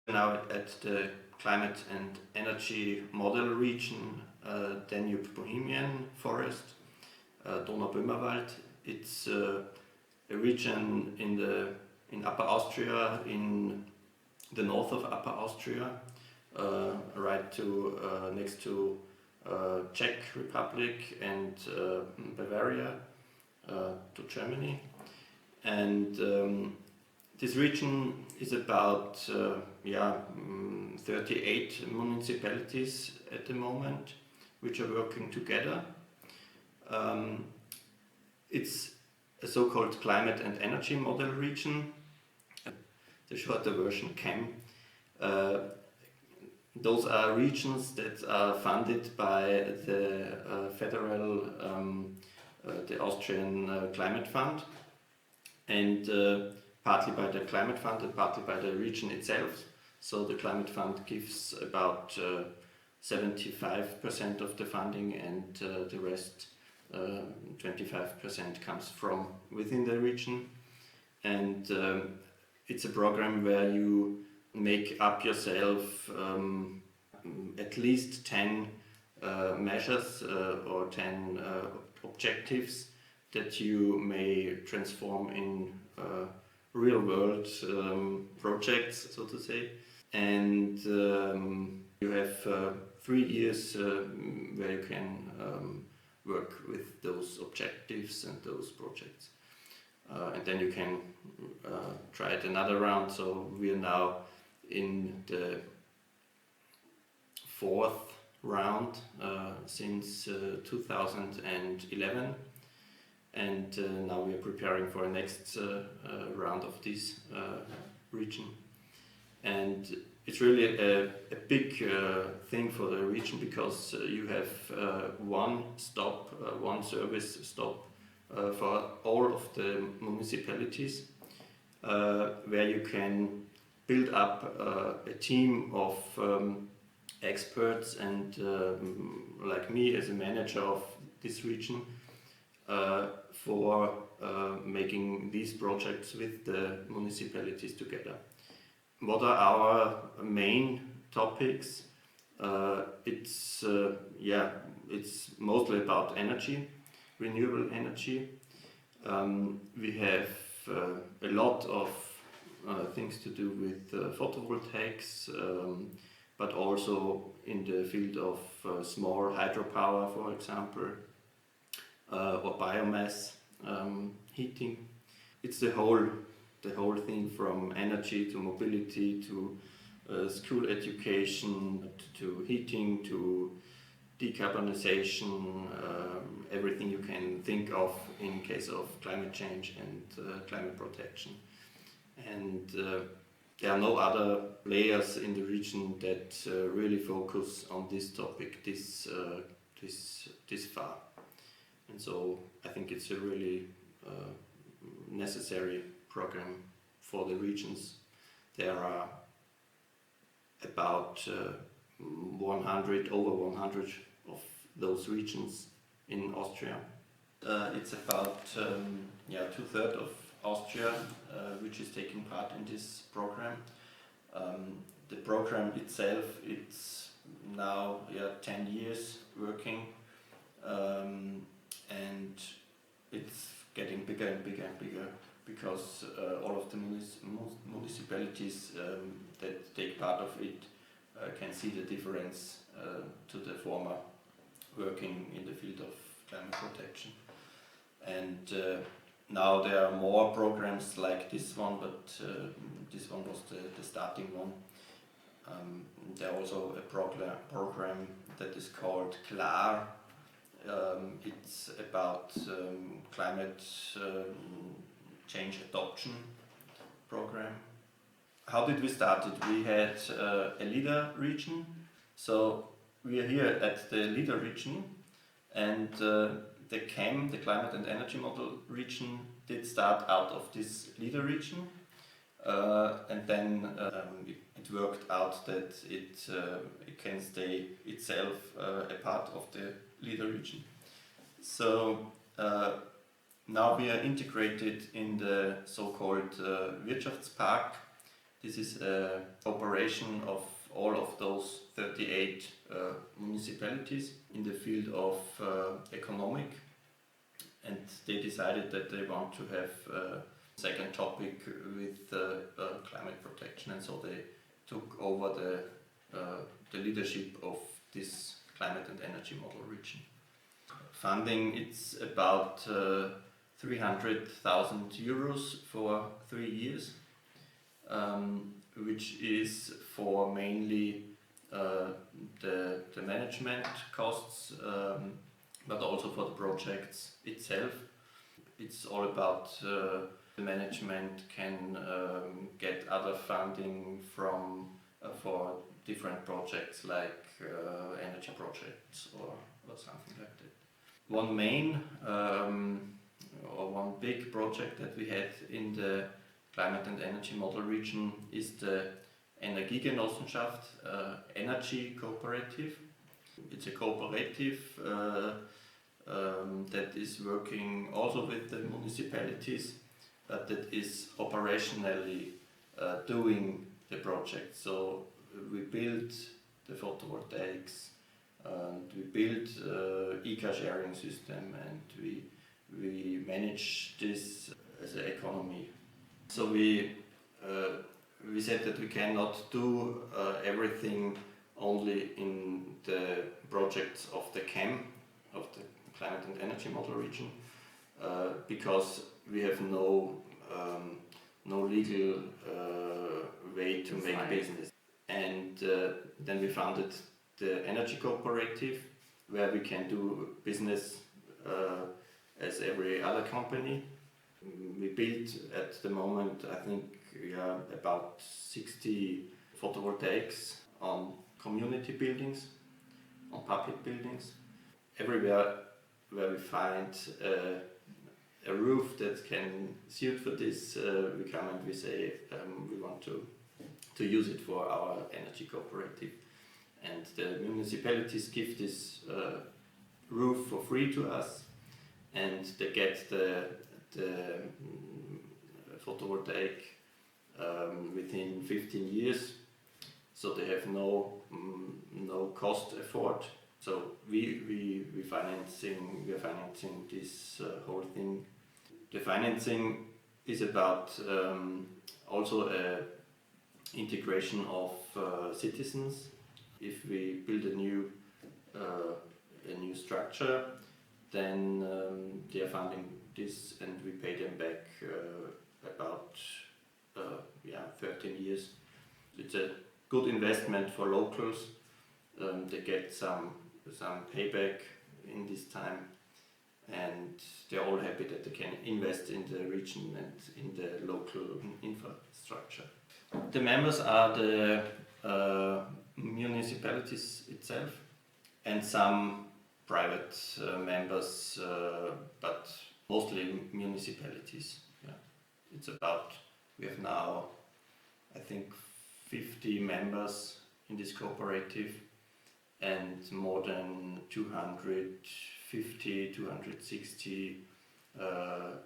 Now at the climate and energy model region, Danube-Bohemian forest, Donau Böhmerwald. It's a region in Upper Austria, in the north of Upper Austria, right to next to Czech Republic and Bavaria, to Germany. And this region is about 38 municipalities at the moment, which are working together. It's a so-called climate and energy model region, the shorter version CAM. Those are regions that are funded by the federal, the Austrian Climate Fund, and partly by the Climate Fund and partly by the region itself. So the Climate Fund gives about 75% of the funding, and the rest 25% comes from within the region. And it's a program where you make up yourself at least 10 measures or 10 objectives that you may transform in real world projects, so to say. And you have 3 years where you can work with those objectives and those projects. And then you can try it another round. So we are now in the 4th round since 2011. And now we are preparing for a next round of this region. And it's really a big thing for the region, because you have one service stop for all of the municipalities, where you can build up a team of experts and like me as a manager of this region, for making these projects with the municipalities together. What are our main topics? It's mostly about energy, renewable energy. We have a lot of things to do with photovoltaics, but also in the field of small hydropower, for example, or biomass heating. It's the whole thing, from energy to mobility to school education to heating to decarbonization, everything you can think of in case of climate change and climate protection. And there are no other players in the region that really focus on this topic this far. And so I think it's a really necessary program for the regions. There are about over 100 of those regions in Austria. It's about 2/3 of Austria which is taking part in this program. The program itself, it's now 10 years working, and it's getting bigger and bigger and bigger, because all of the municipalities that take part of it can see the difference to the former working in the field of climate protection. And now there are more programs like this one, but this one was the starting one. There are also a program that is called KLAR. It's about climate change adoption program. How did we start it? We had a leader region. So we are here at the leader region, and the CAM, the climate and energy model region, did start out of this leader region, and then it worked out that it can stay itself a part of the leader region. So now we are integrated in the so-called Wirtschaftspark. This is operation of all of those 38 municipalities in the field of economic, and they decided that they want to have a second topic with climate protection, and so they took over the leadership of this climate and energy model region. Funding, it's about 300,000 euros for 3 years, which is for mainly the management costs, but also for the projects itself. It's all about the management can get other funding from for different projects like energy projects or something like that. One main or one big project that we had in the climate and energy model region is the Energiegenossenschaft, energy cooperative. It's a cooperative that is working also with the municipalities, but that is operationally doing the project. So we build the photovoltaics, and we build e-car sharing system, and we manage this as an economy. So we said that we cannot do everything only in the projects of the CAM, of the climate and energy model region, because we have no legal way to make business. And then we founded the energy cooperative, where we can do business as every other company. We built at the moment, I think, about 60 photovoltaics on community buildings, on public buildings. Everywhere where we find a roof that can suit for this, we come and we say we want to use it for our energy cooperative. And the municipalities give this roof for free to us, and they get the photovoltaic within 15 years, so they have no cost effort. So we are financing this whole thing. The financing is about also integration of citizens. If we build a new structure, then they are funding this, and we pay them back about 13 years. It's a good investment for locals. They get some payback in this time, and they're all happy that they can invest in the region and in the local infrastructure. The members are the municipalities itself and some private members, but mostly municipalities. Yeah. It's about, we have now, I think, 50 members in this cooperative, and more than 250, 260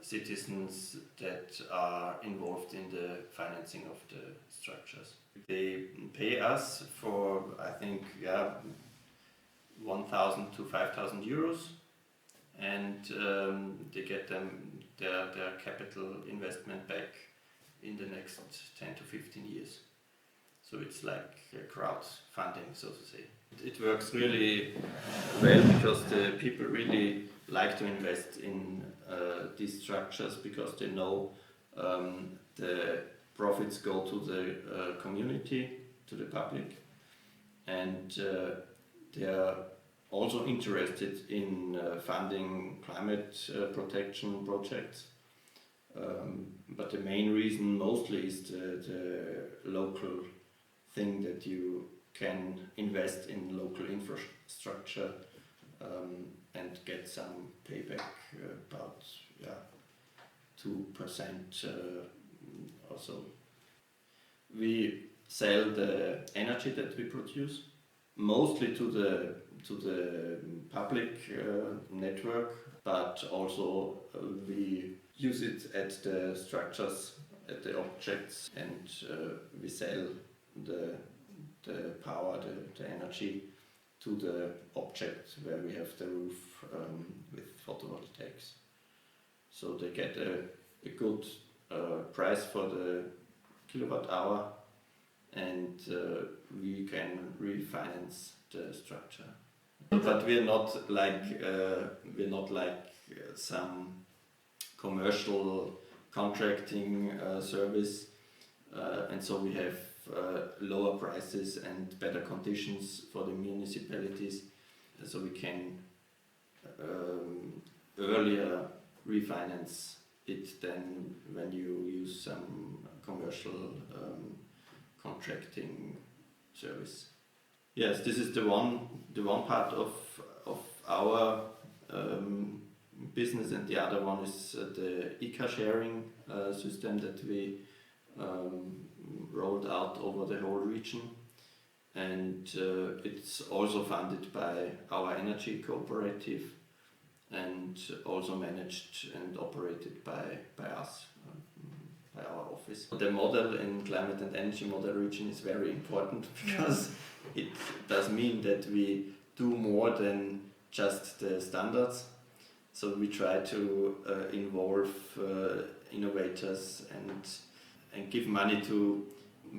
citizens that are involved in the financing of the structures. They pay us for, I think, 1,000 to 5,000 euros, and they get their capital investment back in the next 10 to 15 years. So it's like crowdfunding, so to say. It works really well because the people really like to invest in these structures, because they know the profits go to the community, to the public, and they are also interested in funding climate protection projects. But the main reason mostly is the local thing, that you can invest in local infrastructure and get some payback, about 2% or so. We sell the energy that we produce mostly to the public network, but also we use it at the structures at the objects, and we sell the power, the energy to the object where we have the roof with photovoltaics. So they get a good price for the kilowatt hour, and we can refinance the structure. But we're not like some commercial contracting service, and so we have lower prices and better conditions for the municipalities, so we can earlier refinance it than when you use some commercial contracting service. Yes, this is the one part of our business, and the other one is the e-car sharing system that we rolled out over the whole region, and it's also funded by our energy cooperative and also managed and operated by us, by our office. The model in climate and energy model region is very important because it does mean that we do more than just the standards. So we try to involve innovators and give money to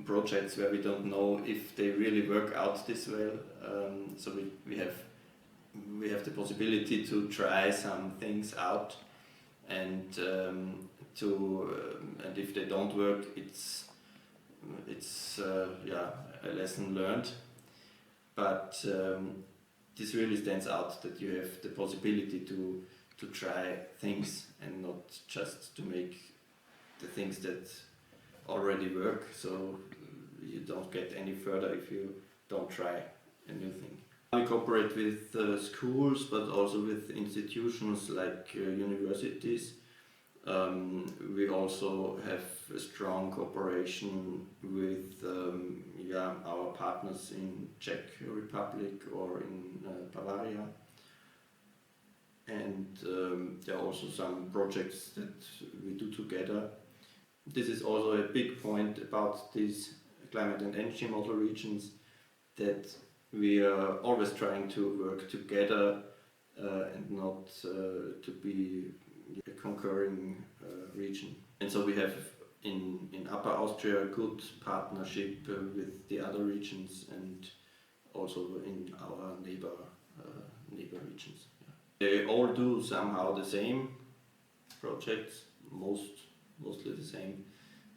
projects where we don't know if they really work out this well. So we have the possibility to try some things out, and if they don't work, it's a lesson learned. But this really stands out, that you have the possibility to try things and not just to make the things that already work, so you don't get any further if you don't try a new thing. We cooperate with schools, but also with institutions like universities. We also have a strong cooperation with our partners in Czech Republic or in Bavaria. And there are also some projects that we do together. This is also a big point about these climate and energy model regions, that we are always trying to work together and not to be a concurring region. And so we have in Upper Austria a good partnership with the other regions and also in our neighbor regions. They all do somehow the same projects, mostly the same,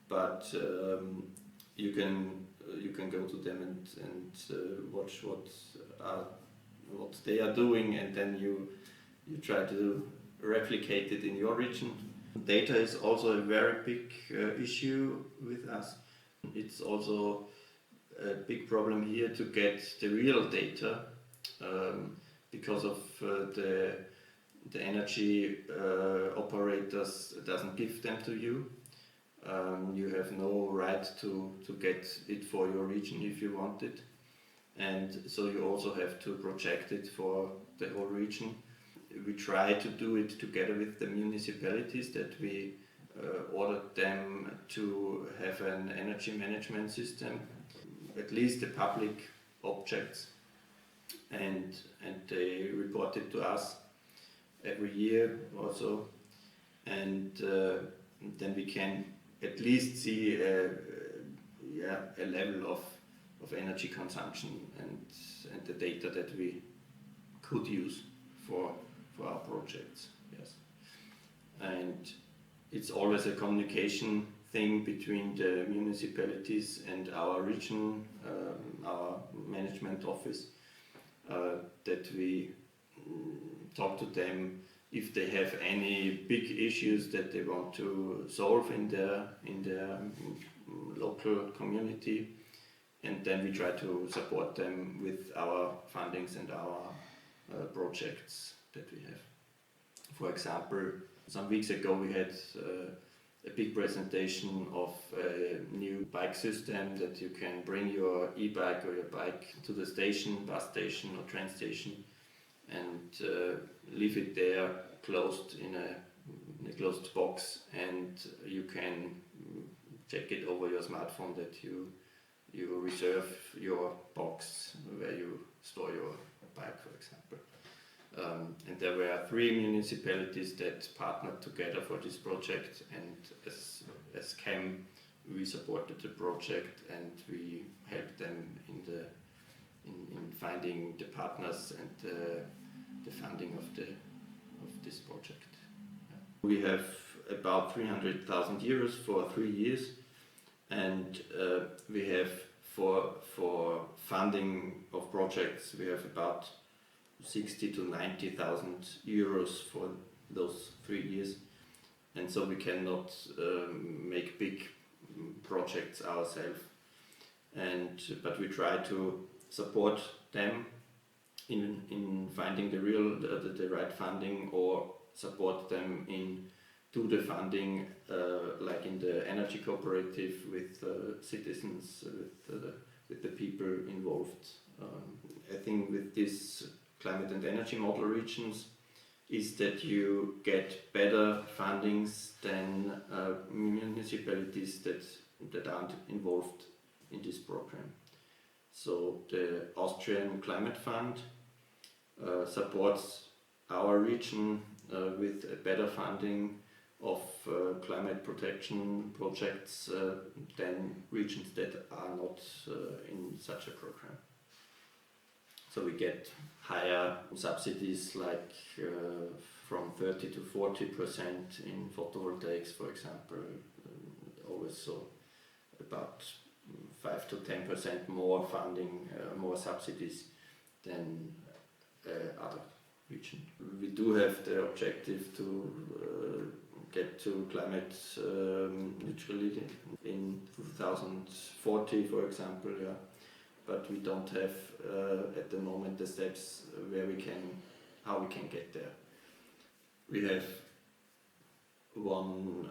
but you can go to them and watch what they are doing, and then you try to replicate it in your region. Data is also a very big issue with us. It's also a big problem here to get the real data, because of the energy operators doesn't give them to you. You have no right to get it for your region if you want it, and so you also have to project it for the whole region. We try to do it together with the municipalities, that we ordered them to have an energy management system, at least the public objects, and they report it to us every year or so, and then we can at least see a level of energy consumption and the data that we could use for our projects. Yes, and it's always a communication thing between the municipalities and our region, our management office, that we talk to them if they have any big issues that they want to solve in their local community, and then we try to support them with our fundings and our projects that we have. For example, some weeks ago we had a big presentation of a new bike system that you can bring your e-bike or your bike to the station, bus station or train station, and leave it there closed in a closed box, and you can check it over your smartphone that you reserve your box where you store your bike, for example. And there were 3 municipalities that partnered together for this project, and as CAM we supported the project and we helped them in finding the partners and the funding of this project. We have about 300,000 euros for 3 years, and we have for funding of projects we have about 60 to 90,000 euros for those 3 years, and so we cannot make big projects ourselves, but we try to support them in finding the right funding, or support them in do the funding like in the energy cooperative with citizens, with the people involved. I think with this climate and energy model regions is that you get better fundings than municipalities that aren't involved in this program. So the Austrian Climate Fund supports our region with a better funding of climate protection projects than regions that are not in such a program. So we get higher subsidies, like from 30 to 40% in photovoltaics, for example, always, so about 5 to 10% more funding, more subsidies than other regions. We do have the objective to get to climate neutrality in 2040, for example, yeah. But we don't have at the moment the steps how we can get there. We have one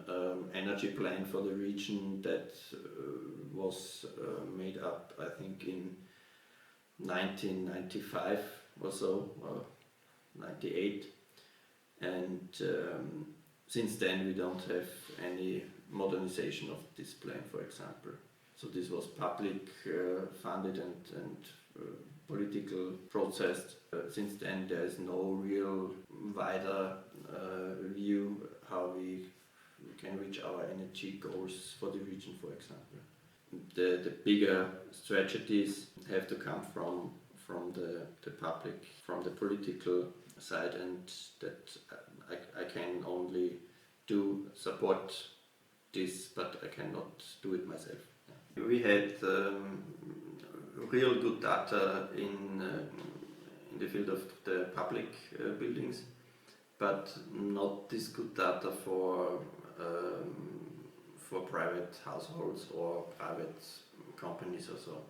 energy plan for the region that was made up, I think, in 1995 or so, or 98, and since then we don't have any modernization of this plan, for example. So this was public funded and political processed. Since then there is no real wider view how we can reach our energy goals for the region, for example. The bigger strategies have to come from the public, from the political side, and that I can only support this, but I cannot do it myself. We had real good data in the field of the public buildings, but not this good data for private households or private companies or so.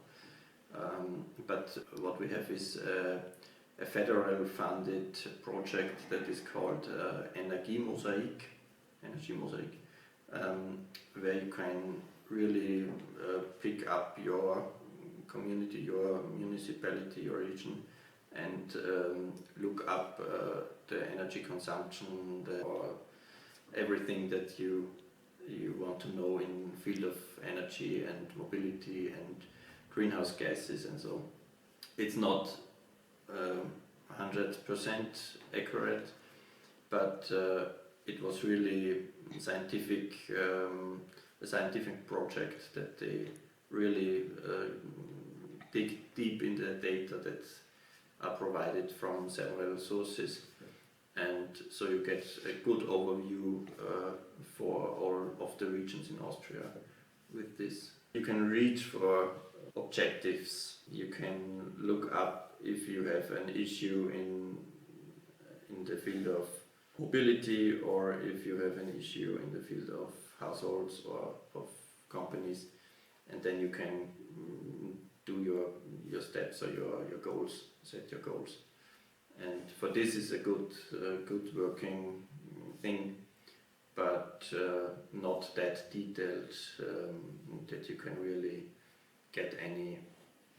But what we have is a federal funded project that is called Energy Mosaic, where you can really pick up your community, your municipality, your region, and look up the energy consumption, or everything that you want to know in field of energy and mobility and greenhouse gases and so. It's not 100% accurate, but it was really a scientific project that they really dig deep in the data that are provided from several sources, and so you get a good overview for all of the regions in Austria with this. You can reach for objectives, you can look up if you have an issue in the field of mobility, or if you have an issue in the field of households or of companies, and then you can do your steps or your goals, set your goals. And for this is a good working thing, but not that detailed that you can really get any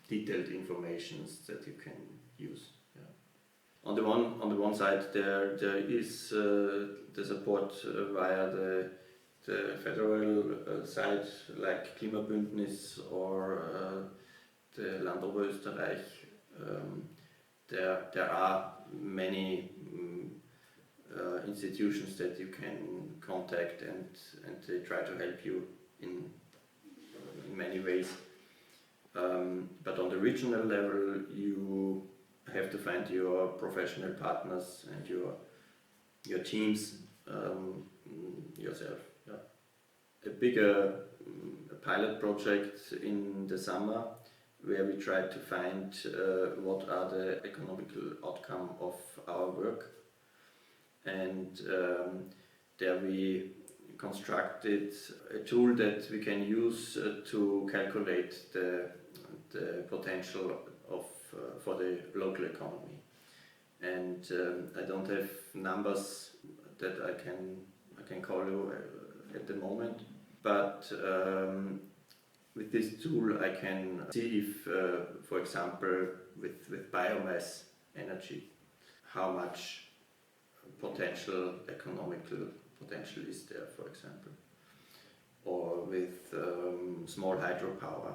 detailed information that you can use. Yeah. On the one side there is the support via the the federal side, like Klimabündnis or the Land Oberösterreich, there are many institutions that you can contact, and they try to help you in many ways. But on the regional level, you have to find your professional partners and your teams yourself. Yeah. A bigger pilot project in the summer, where we try to find what are the economical outcome of our work, and there we constructed a tool that we can use to calculate the potential of for the local economy. And I don't have numbers that I can call you at the moment, but with this tool I can see if, for example, with biomass energy, how much economical potential is there, for example, or with small hydropower,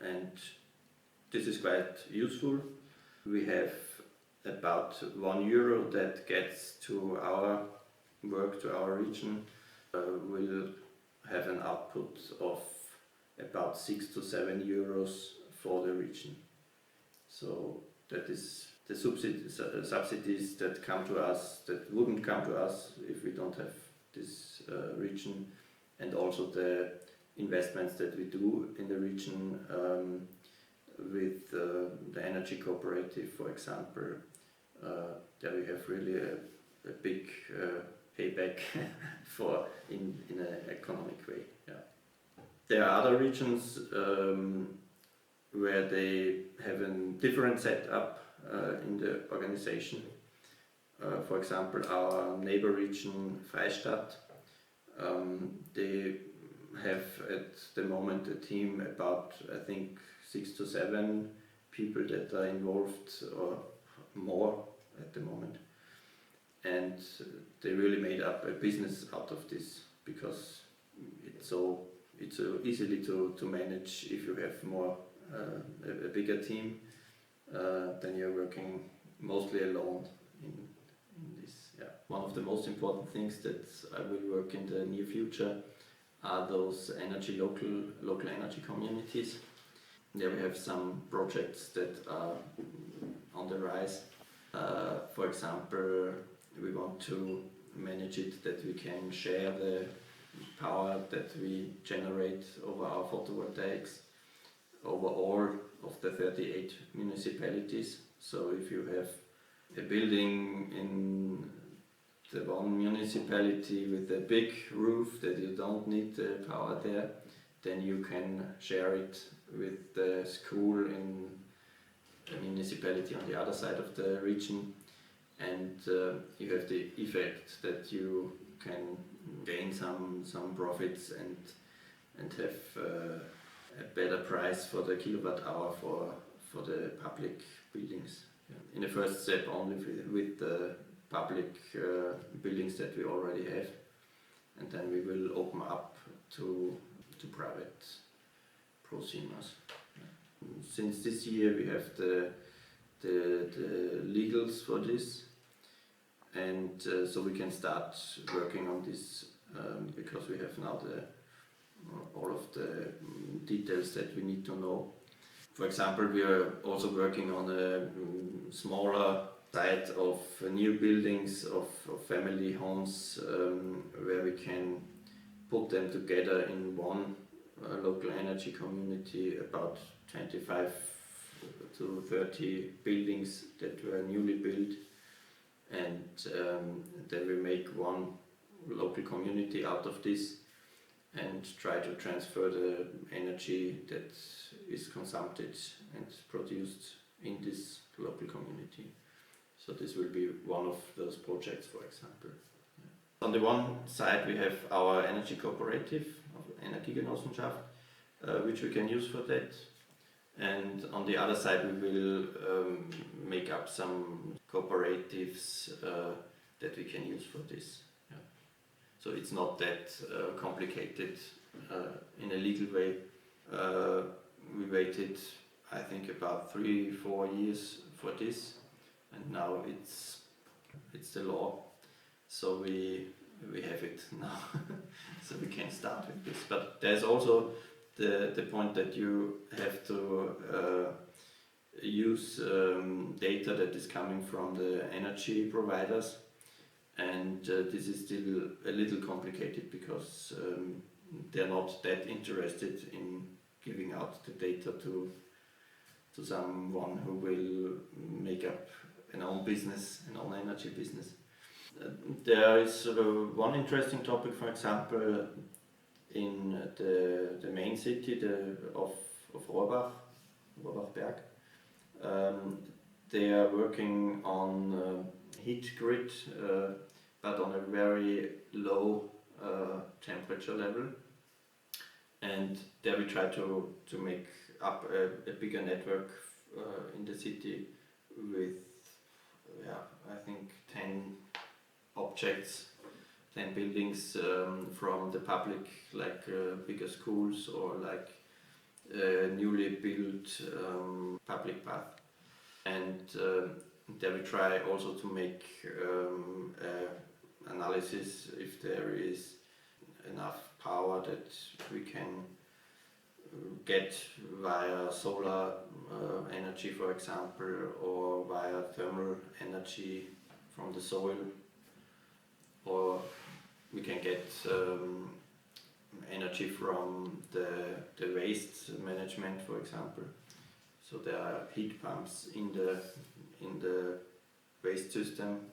and this is quite useful. We have about €1 that gets to our work, to our region, will have an output of about €6 to €7 for the region. So that is the subsidies that come to us, that wouldn't come to us if we don't have this region, and also the investments that we do in the region with the energy cooperative, for example. There we have really a big payback for in an economic way. Yeah. There are other regions where they have a different setup in the organization. For example, our neighbor region Freistadt, they have at the moment a team about, I think, 6 to 7 people that are involved, or more at the moment, and they really made up a business out of this, because it's so easily to manage if you have more a bigger team. Then you're working mostly alone in this. Yeah. One of the most important things that I will work in the near future are those local energy communities. There we have some projects that are on the rise. For example, we want to manage it that we can share the power that we generate over our photovoltaics over all of the 38 municipalities. So if you have a building in the one municipality with a big roof that you don't need the power there, then you can share it with the school in a municipality on the other side of the region, and you have the effect that you can gain some profits and have a better price for the kilowatt hour for the public buildings. Yeah. In the first step only with the public buildings that we already have, and then we will open up to private prosumers. Yeah. Since this year we have the legals for this, and so we can start working on this because we have now all of the details that we need to know. For example, we are also working on a smaller site of new buildings of family homes where we can put them together in one local energy community, about 25 to 30 buildings that were newly built, and then we make one local community out of this and try to transfer the energy that is consumed and produced in this local community. So this will be one of those projects, for example. Yeah. On the one side we have our energy cooperative, Energiegenossenschaft, which we can use for that. And on the other side we will make up some cooperatives that we can use for this. Yeah. So it's not that complicated in a legal way. We waited, I think, about 3-4 years for this, and now it's the law. So we have it now, so we can start with this. But there's also the point that you have to use data that is coming from the energy providers, and this is still a little complicated because they're not that interested in giving out the data to someone who will make up an own business, an own energy business. There is one interesting topic, for example, in the main city of Rohrbach-Berg. They are working on heat grid, but on a very low temperature level. And there we try to make up a bigger network in the city with, I think 10 objects, 10 buildings from the public, like bigger schools or like newly built public path. And there we try also to make analysis if there is enough power that we can get via solar energy, for example, or via thermal energy from the soil, or we can get energy from the waste management, for example. So there are heat pumps in the waste system,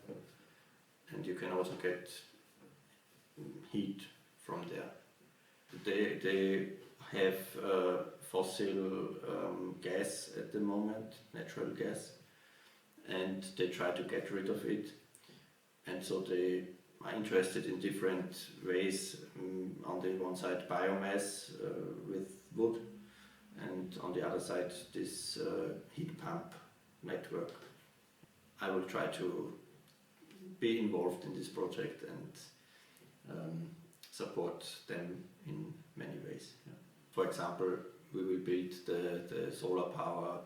and you can also get heat from there. They have fossil gas at the moment, natural gas, and they try to get rid of it. And so they are interested in different ways. On the one side, biomass with wood, and on the other side, this heat pump network. I will try to be involved in this project and support them in many ways. Yeah. For example, we will build the solar power,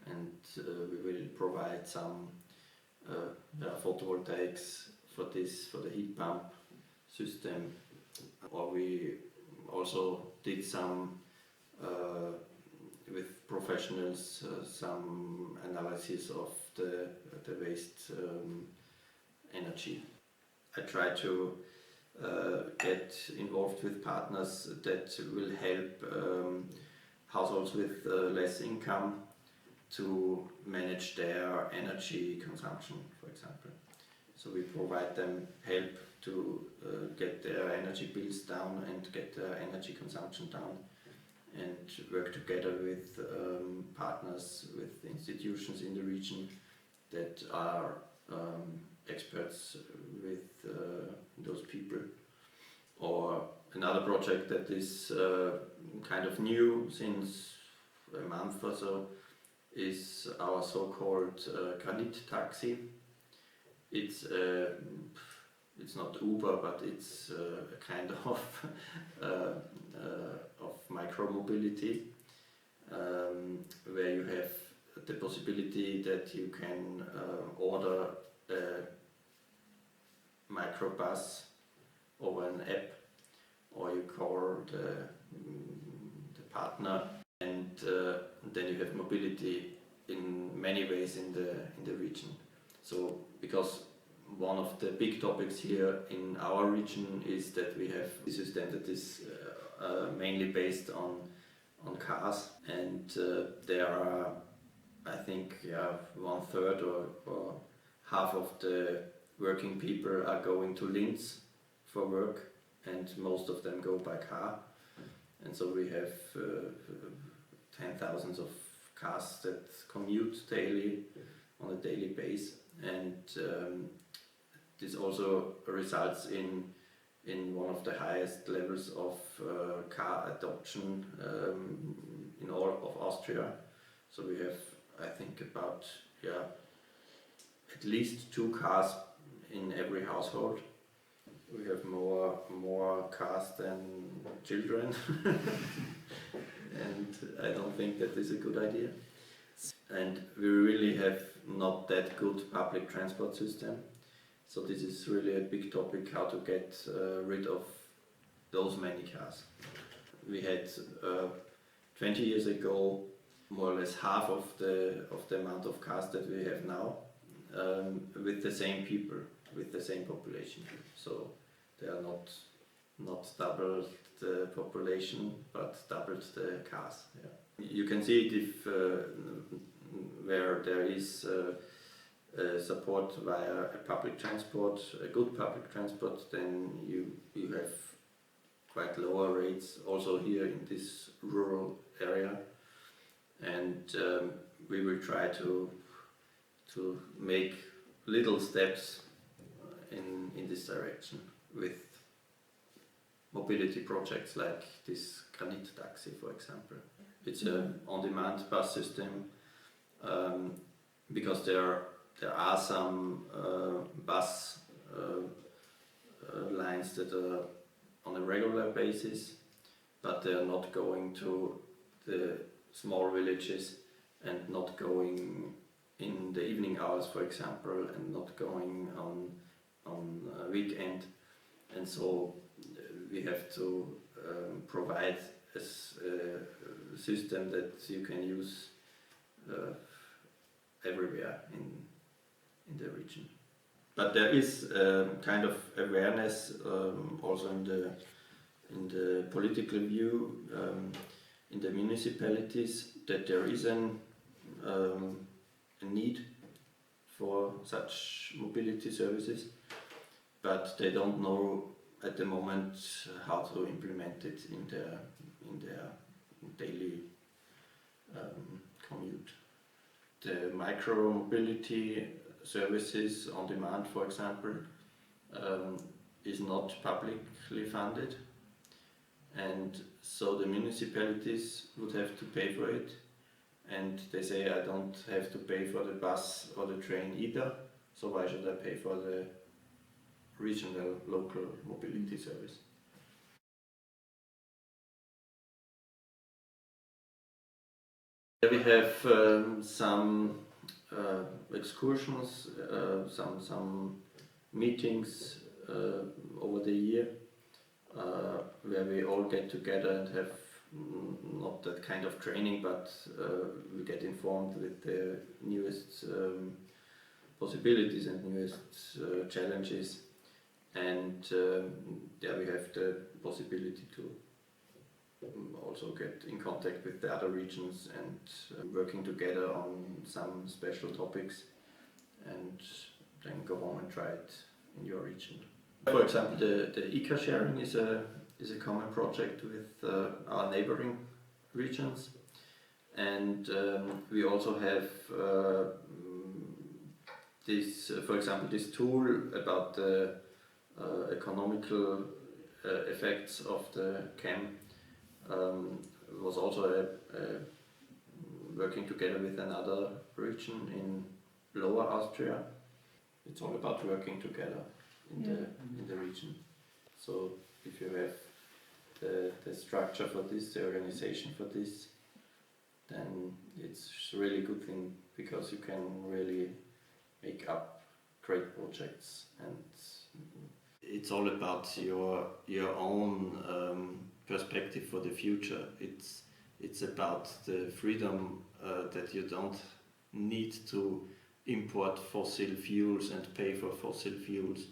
and we will provide some photovoltaics for the heat pump system. Or we also did some with professionals some analysis of the waste energy. I try to get involved with partners that will help households with less income to manage their energy consumption, for example. So we provide them help to get their energy bills down and get their energy consumption down, and work together with partners, with institutions in the region that are experts with those people. Or another project that is kind of new since a month or so is our so-called granite taxi. It's not Uber, but it's a kind of micro-mobility where you have the possibility that you can order a microbus over an app, or you call the partner, and then you have mobility in many ways in the region. So because one of the big topics here in our region is that we have a system that is mainly based on cars, and there are, I think, 1/3 or half of the working people are going to Linz for work, and most of them go by car. And so we have 10,000 of cars that commute daily, on a daily basis, and this also results in one of the highest levels of car adoption in all of Austria. So we have, I think, about at least 2 cars in every household, we have more cars than children, and I don't think that is a good idea. And we really have not that good public transport system, so this is really a big topic, how to get rid of those many cars. We had 20 years ago more or less half of the amount of cars that we have now, with the same people, with the same population. So they are not double the population, but doubled the cars. Yeah. You can see it if where there is support via a public transport, a good public transport, then you have quite lower rates also here in this rural area, and we will try to make little steps in this direction with mobility projects like this Granit taxi, for example. It's an on-demand bus system, because there are some bus lines that are on a regular basis, but they are not going to the small villages and not going in the evening hours, for example, and not going on weekend, and so we have to provide a system that you can use everywhere in the region. But there is kind of awareness also in the political view in the municipalities that there is a need for such mobility services, but they don't know at the moment how to implement it in their daily commute. The micro mobility services on demand, for example, is not publicly funded, and so the municipalities would have to pay for it, and they say, I don't have to pay for the bus or the train either, so why should I pay for the regional local mobility service? We have some excursions, some meetings over the year where we all get together and have not that kind of training, but we get informed with the newest possibilities and newest challenges, and there we have the possibility to also get in contact with the other regions and working together on some special topics, and then go home and try it in your region. For example, the e-car sharing is a common project with our neighboring regions, and we also have this, for example, this tool about the economical effects of the CAM. Was also working together with another region in Lower Austria. It's all about working together in the region. So if you have the structure for this, the organization for this, then it's a really good thing, because you can really make up great projects, and it's all about your own perspective for the future. It's about the freedom that you don't need to import fossil fuels and pay for fossil fuels.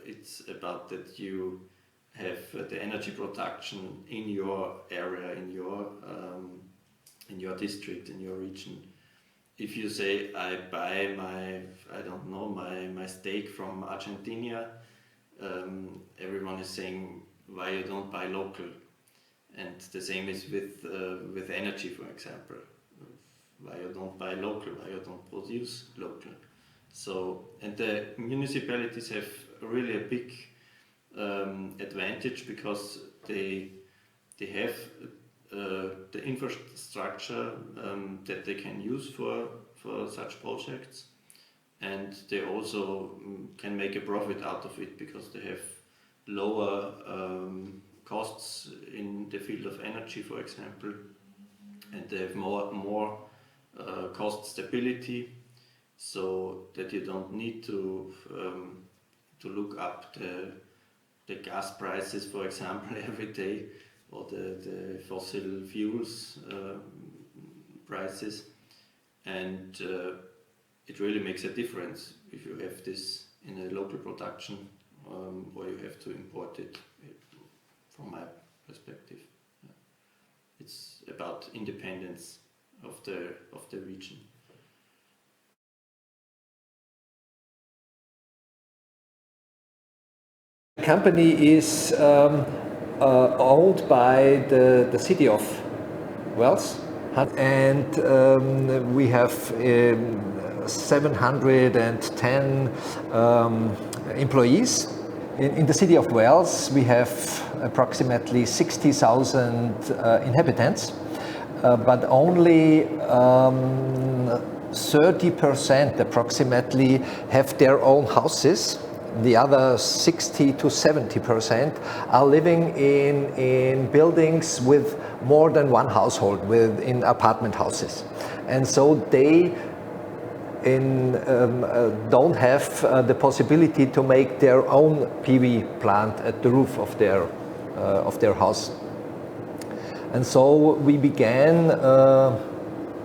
It's about that you have the energy production in your area, in your district, in your region. If you say, I buy my steak from Argentina, everyone is saying, why you don't buy local? And the same is with energy, for example. Why you don't buy local? Why you don't produce local? So, and the municipalities have really a big advantage, because they have the infrastructure that they can use for such projects, and they also can make a profit out of it because they have lower costs in the field of energy, for example, and they have more cost stability, so that you don't need to look up the gas prices, for example, every day, or the fossil fuels prices, and it really makes a difference if you have this in a local production or you have to import it, from my perspective. It's about independence of the region. The company is owned by the city of Wels, and we have 710 employees. In the city of Wels, we have approximately 60,000 inhabitants, but only 30% approximately have their own houses. The other 60 to 70% are living in buildings with more than one household, in apartment houses. And so they don't have the possibility to make their own PV plant at the roof of their house. And so we began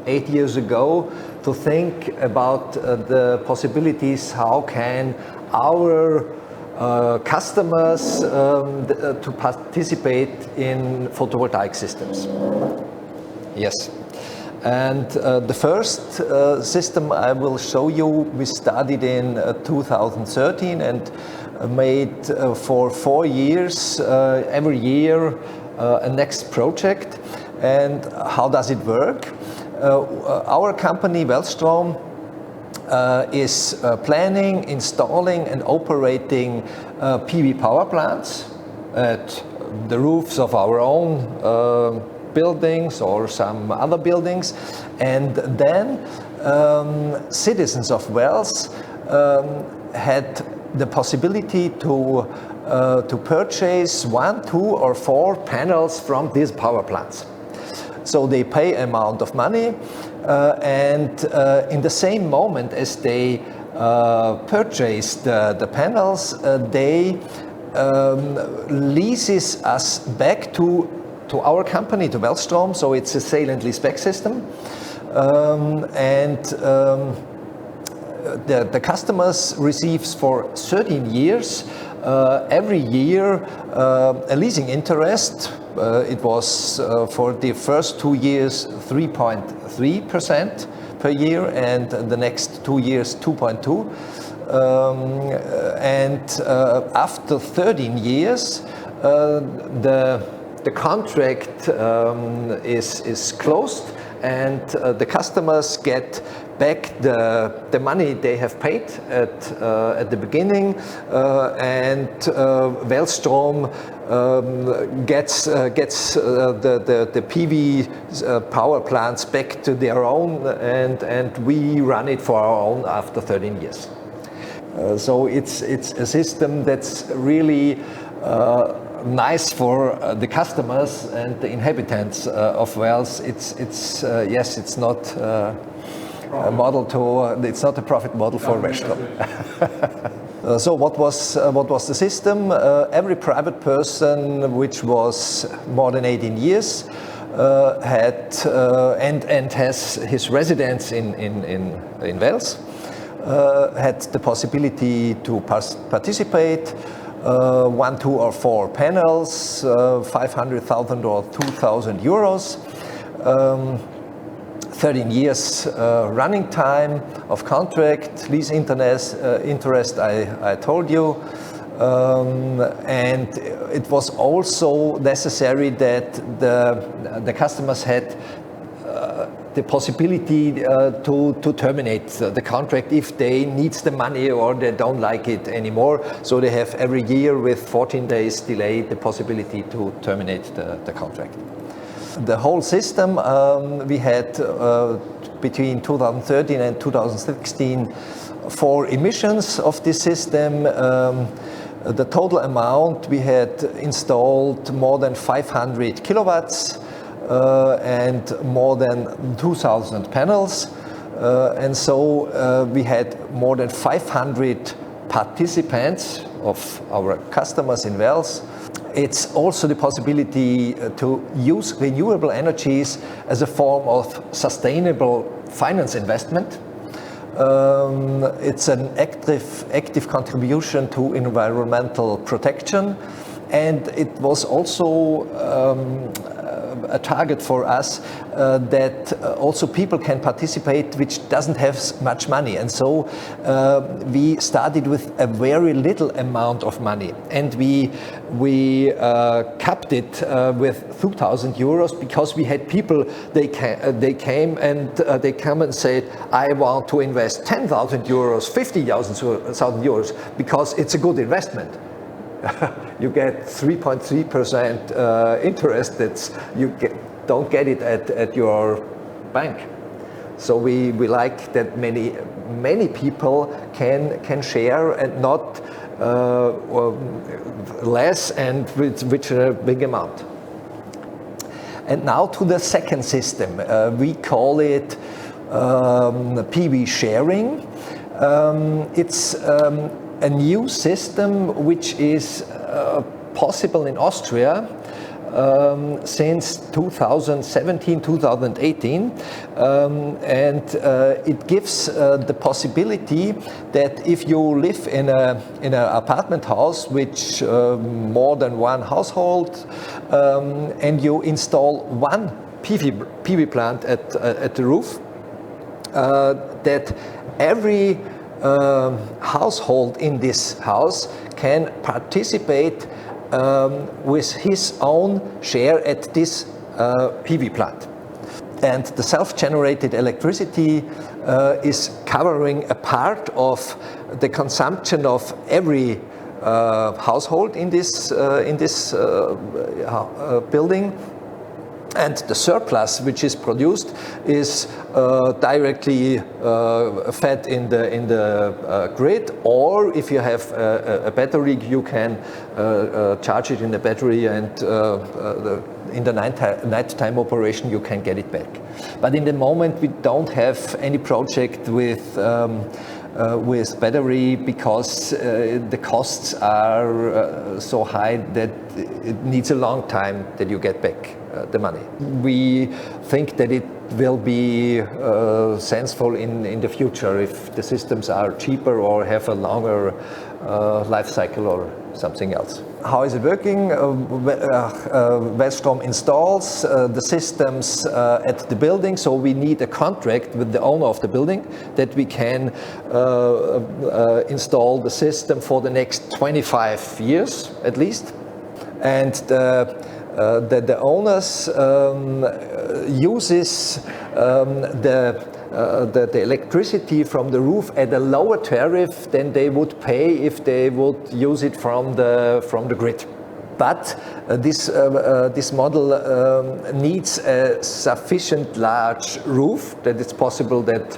8 years ago to think about the possibilities. How can our customers to participate in photovoltaic systems? Yes. And the first system I will show you, we started in 2013 and made for 4 years, every year, a next project. And how does it work? Our company, Wels Strom, is planning, installing and operating PV power plants at the roofs of our own buildings or some other buildings, and then citizens of Wels had the possibility to purchase 1, 2 or 4 panels from these power plants. So they pay an amount of money, and in the same moment as they purchase the panels, they leases us back to our company, to Wels Strom. So it's a sale and leaseback system, and the customers receives for 13 years every year a leasing interest. It was for the first 2 years 3.3% per year, and the next 2 years 2.2%. And after 13 years, the contract is closed, and the customers get back the money they have paid at the beginning, and Wels Strom gets the PV power plants back to their own, and we run it for our own after 13 years. So it's a system that's really nice for the customers and the inhabitants of Wels. It's not a model it's not a profit model for Wels Strom. So what was the system? Every private person which was more than 18 years had and has his residence in Wels had the possibility to participate. 1, 2 or 4 panels, 500,000 or 2,000 euros, 13 years running time of contract, lease interest I told you, and it was also necessary that the customers had the possibility to terminate the contract if they need the money or they don't like it anymore. So they have every year with 14 days delay the possibility to terminate the contract. The whole system we had between 2013 and 2016 For emissions of this system, the total amount we had installed more than 500 kilowatts and more than 2,000 panels. And so we had more than 500 participants of our customers in Wels. It's also the possibility to use renewable energies as a form of sustainable finance investment. It's an active contribution to environmental protection, and it was also a target for us that also people can participate which doesn't have much money. And so we started with a very little amount of money, and we capped it with 2,000 euros because we had people, they came and they come and said, I want to invest 10,000 euros, 50,000 euros, because it's a good investment. You get 3.3% interest. Don't get it at your bank. So we like that many people can share, and not less and with a big amount. And now to the second system. We call it PV sharing. It's a new system which is possible in Austria since 2017-2018, and it gives the possibility that if you live in an apartment house which more than one household, and you install one PV plant at the roof, that every household in this house can participate with his own share at this PV plant. And the self-generated electricity is covering a part of the consumption of every household in this building. And the surplus which is produced is directly fed in the grid, or if you have a battery, you can charge it in the battery, and in the nighttime operation you can get it back. But in the moment we don't have any project with battery, because the costs are so high that it needs a long time that you get back the money. We think that it will be sensible in the future if the systems are cheaper or have a longer life cycle or something else. How is it working? Wels Strom installs the systems at the building, so we need a contract with the owner of the building that we can install the system for the next 25 years at least. And the owners uses the electricity from the roof at a lower tariff than they would pay if they would use it from the grid. But this model needs a sufficient large roof that it's possible that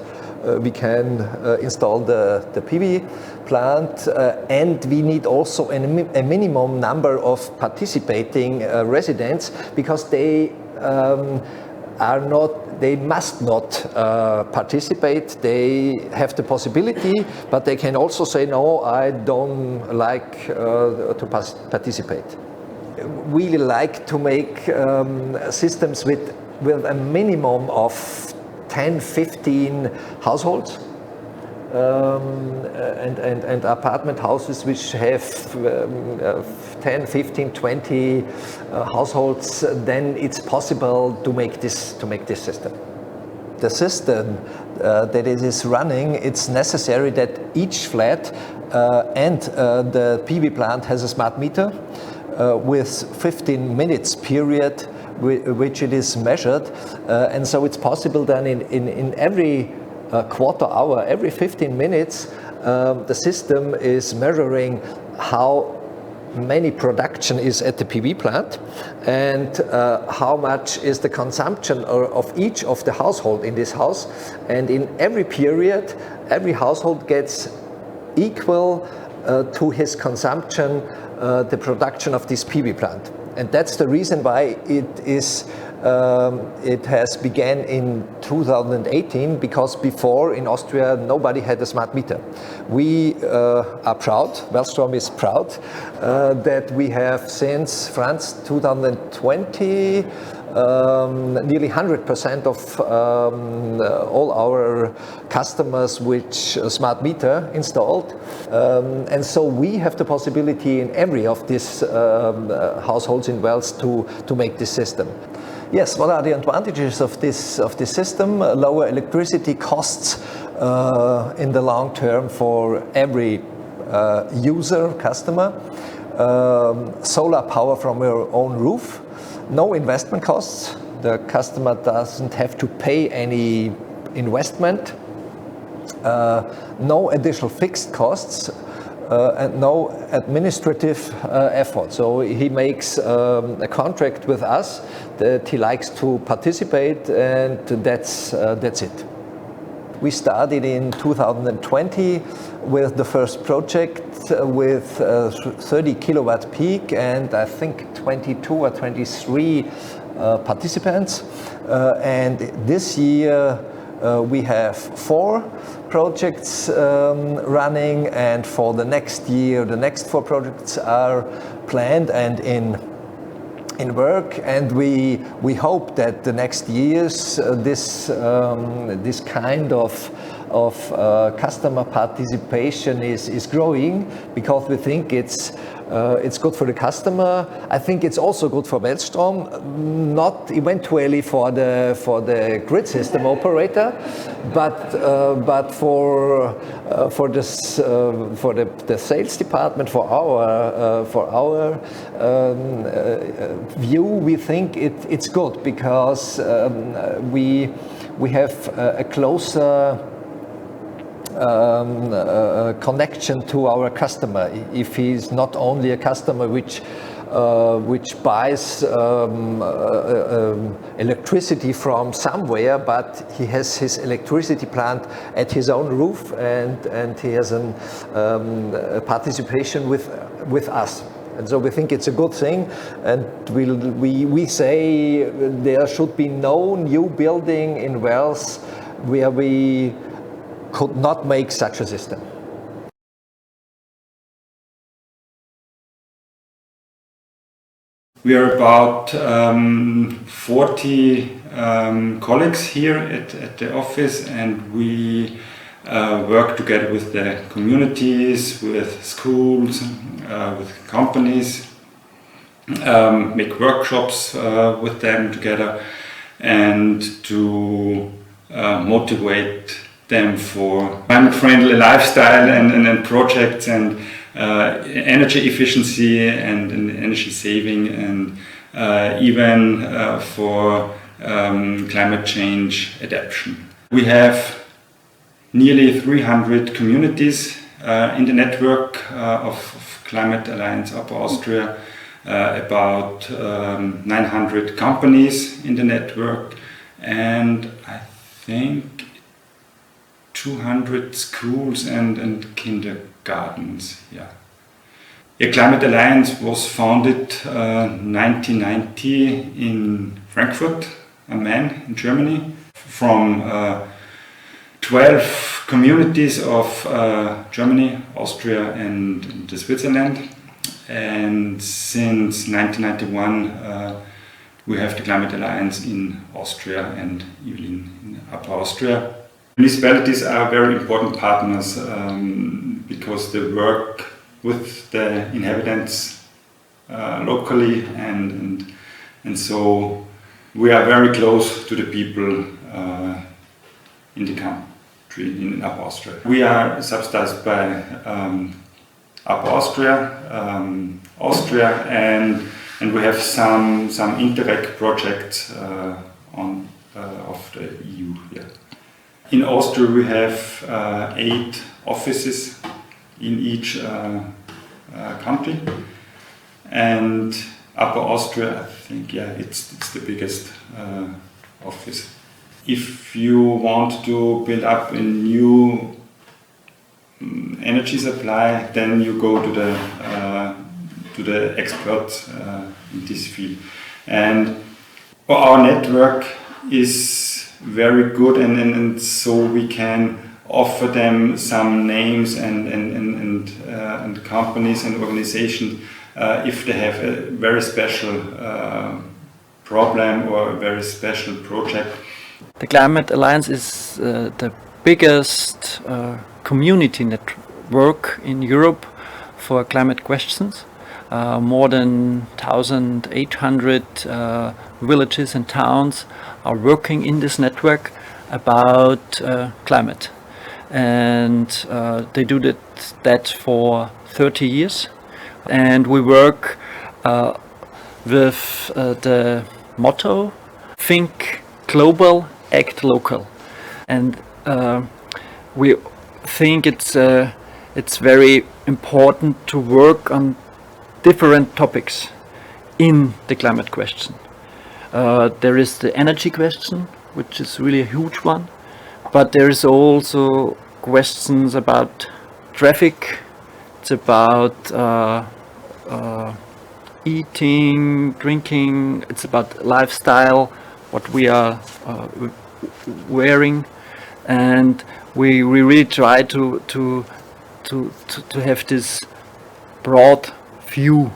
we can install the PV plant, and we need also a minimum number of participating residents, because they must not participate. They have the possibility, but they can also say, no, I don't like to participate. We like to make systems with a minimum of 10-15 households, and apartment houses which have 10, 15, 20 households. Then it's possible to make this system. The system that it is running, it's necessary that each flat and the PV plant has a smart meter with 15 minutes period which it is measured, and so it's possible then in every quarter hour, every 15 minutes, the system is measuring how many production is at the PV plant and how much is the consumption of each of the household in this house. And in every period, every household gets equal to his consumption the production of this PV plant. And that's the reason why it has began in 2018, because before in Austria nobody had a smart meter. We are proud, Wels Strom is proud, that we have since France 2020 nearly 100% of all our customers which smart meter installed, and so we have the possibility in every of these households in Wels to make this system. Yes, what are the advantages of this system? Lower electricity costs in the long term for every user, customer. Solar power from your own roof. No investment costs. The customer doesn't have to pay any investment. No additional fixed costs. And no administrative effort. So he makes a contract with us that he likes to participate, and that's it. We started in 2020 with the first project with 30 kilowatt peak and I think 22 or 23 participants. And this year we have 4 projects running, and for the next year the next 4 projects are planned and in work, and we hope that the next years this kind of customer participation is growing, because we think it's good for the customer. I think it's also good for Wels Strom, not eventually for the grid system operator, but for the sales department, for our view, we think it's good, because we have a closer connection to our customer. If he's not only a customer which buys electricity from somewhere, but he has his electricity plant at his own roof, and he has a participation with us. And so we think it's a good thing, and we say there should be no new building in Wels where we could not make such a system. We are about 40 colleagues here at the office, and we work together with the communities, with schools, with companies, make workshops with them together, and to motivate them for climate-friendly lifestyle and projects and energy efficiency and energy saving, and even for climate change adaptation. We have nearly 300 communities in the network of Climate Alliance Upper Austria, about 900 companies in the network, and I think 200 schools and kindergartens. Yeah. The Climate Alliance was founded 1990 in Frankfurt am Main in Germany, from 12 communities of Germany, Austria and Switzerland. And since 1991 we have the Climate Alliance in Austria and even in Upper Austria. Municipalities are very important partners because they work with the inhabitants locally, and so we are very close to the people in the country, in Upper Austria. We are subsidized by Upper Austria, Austria, and we have some Interreg projects of the EU. Yeah. In Austria we have 8 offices in each country, and Upper Austria, I think, yeah, it's the biggest office. If you want to build up a new energy supply, then you go to the expert in this field. And our network is very good, and so we can offer them some names and companies and organizations if they have a very special problem or a very special project. The Climate Alliance is the biggest community network in Europe for climate questions. More than 1,800 villages and towns are working in this network about climate. And they do that for 30 years. And we work with the motto, think global, act local. And we think it's very important to work on different topics in the climate question. There is the energy question, which is really a huge one, but there is also questions about traffic. It's about eating, drinking. It's about lifestyle, what we are wearing, and we really try to have this broad view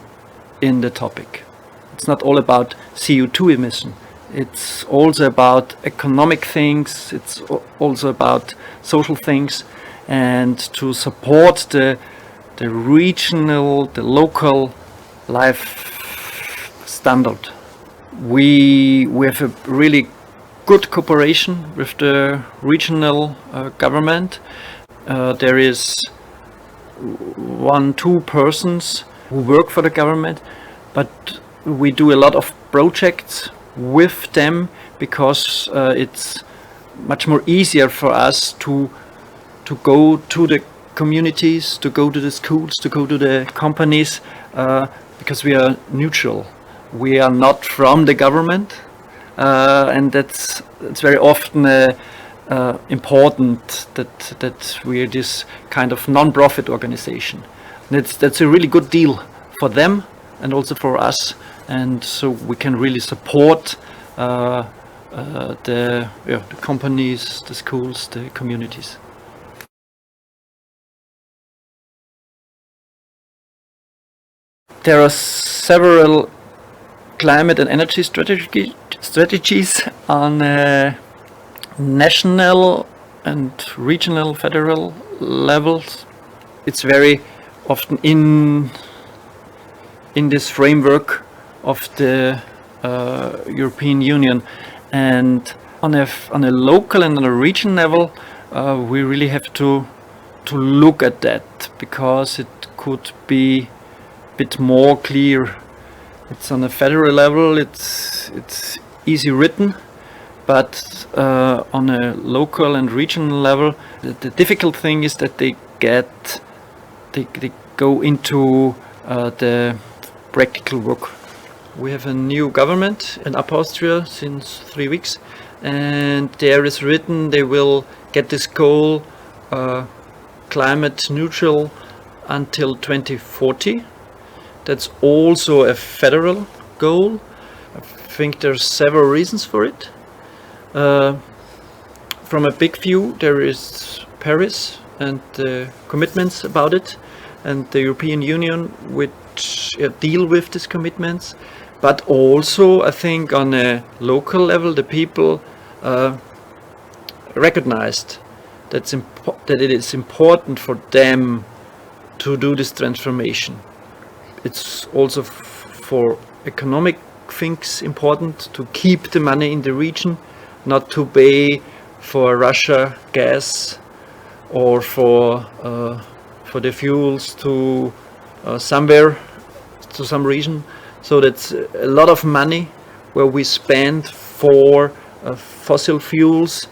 in the topic. It's not all about CO2 emission. It's also about economic things. It's also about social things, and to support the regional, the local life standard. We have a really good cooperation with the regional government. There is 1-2 persons who work for the government, but we do a lot of projects with them because it's much more easier for us to go to the communities, to go to the schools, to go to the companies, because we are neutral. We are not from the government, and that's very often important that we are this kind of non-profit organization. That's a really good deal for them and also for us, and so we can really support the companies, the schools, the communities. There are several climate and energy strategies on national and regional, federal levels. It's very often in this framework of the European Union, and on a local and on a regional level, we really have to look at that, because it could be a bit more clear. It's on a federal level, it's easy written, but on a local and regional level, the difficult thing is that they go into the practical work. We have a new government in Upper Austria since 3 weeks, and there is written they will get this goal climate neutral until 2040. That's also a federal goal. I think there's several reasons for it. From a big view, there is Paris and the commitments about it, and the European Union which deal with these commitments. But also, I think on a local level, the people recognized that it is important for them to do this transformation. It's also for economic things important to keep the money in the region, not to pay for Russia gas or for the fuels to somewhere, to some region. So that's a lot of money where we spend for fossil fuels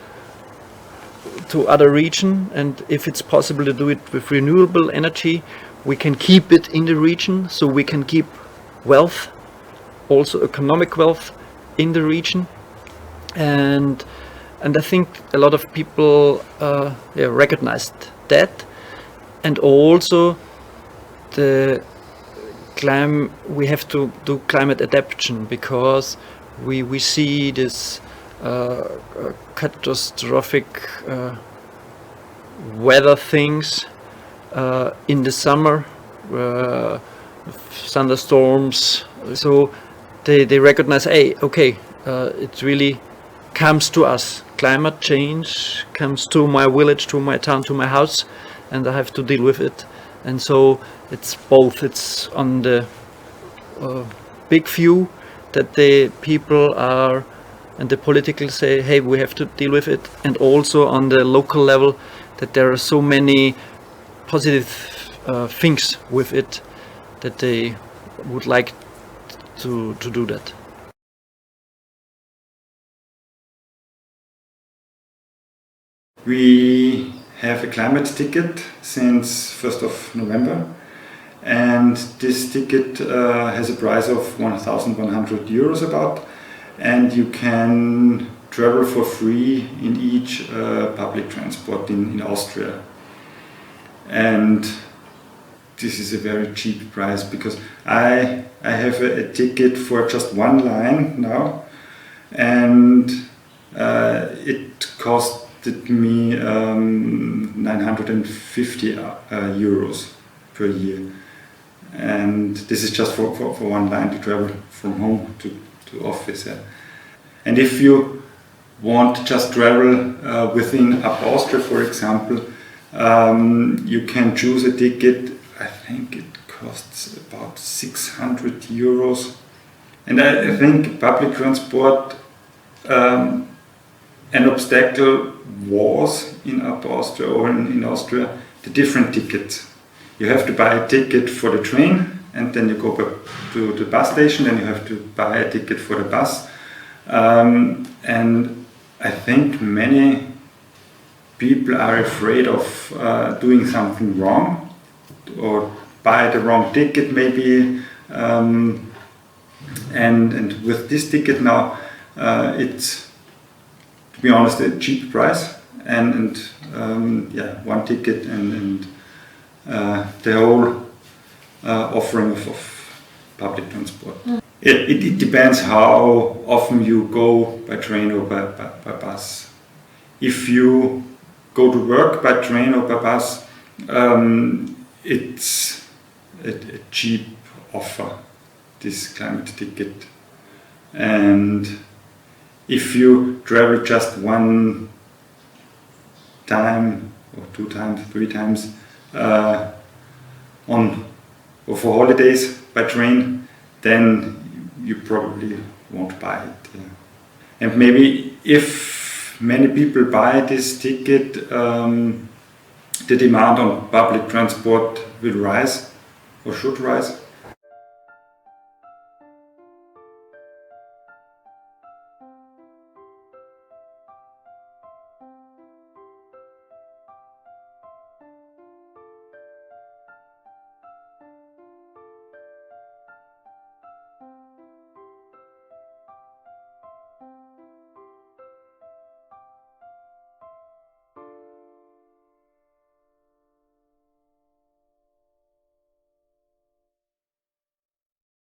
to other region, and if it's possible to do it with renewable energy, we can keep it in the region, so we can keep wealth, also economic wealth in the region, and I think a lot of people recognized that, and also we have to do climate adaptation, because we see this catastrophic weather things in the summer, thunderstorms. So they recognize, hey, okay, it really comes to us. Climate change comes to my village, to my town, to my house, and I have to deal with it. And so it's both. It's on the big view that the people are, and the political say, hey, we have to deal with it, and also on the local level that there are so many positive things with it that they would like to do that. We have a climate ticket since 1st of November, and this ticket has a price of 1,100 euros about, and you can travel for free in each public transport in Austria. And this is a very cheap price, because I have a ticket for just one line now, and it costed me 950 euros per year. And this is just for one line to travel from home to office. Yeah. And if you want to just travel within Upper Austria, for example, you can choose a ticket. I think it costs about 600 euros. And I think public transport, an obstacle was in Upper Austria or in Austria, the different tickets. You have to buy a ticket for the train, and then you go to the bus station, and you have to buy a ticket for the bus. And I think many people are afraid of doing something wrong, or buy the wrong ticket maybe. And with this ticket now, it's, to be honest, a cheap price, and one ticket and the whole offering of public transport. It depends how often you go by train or by bus. If you go to work by train or by bus, it's a cheap offer, this climate ticket. And if you travel just one time or 2 times, 3 times or for holidays by train, then you probably won't buy it. And maybe if many people buy this ticket, the demand on public transport will rise, or should rise.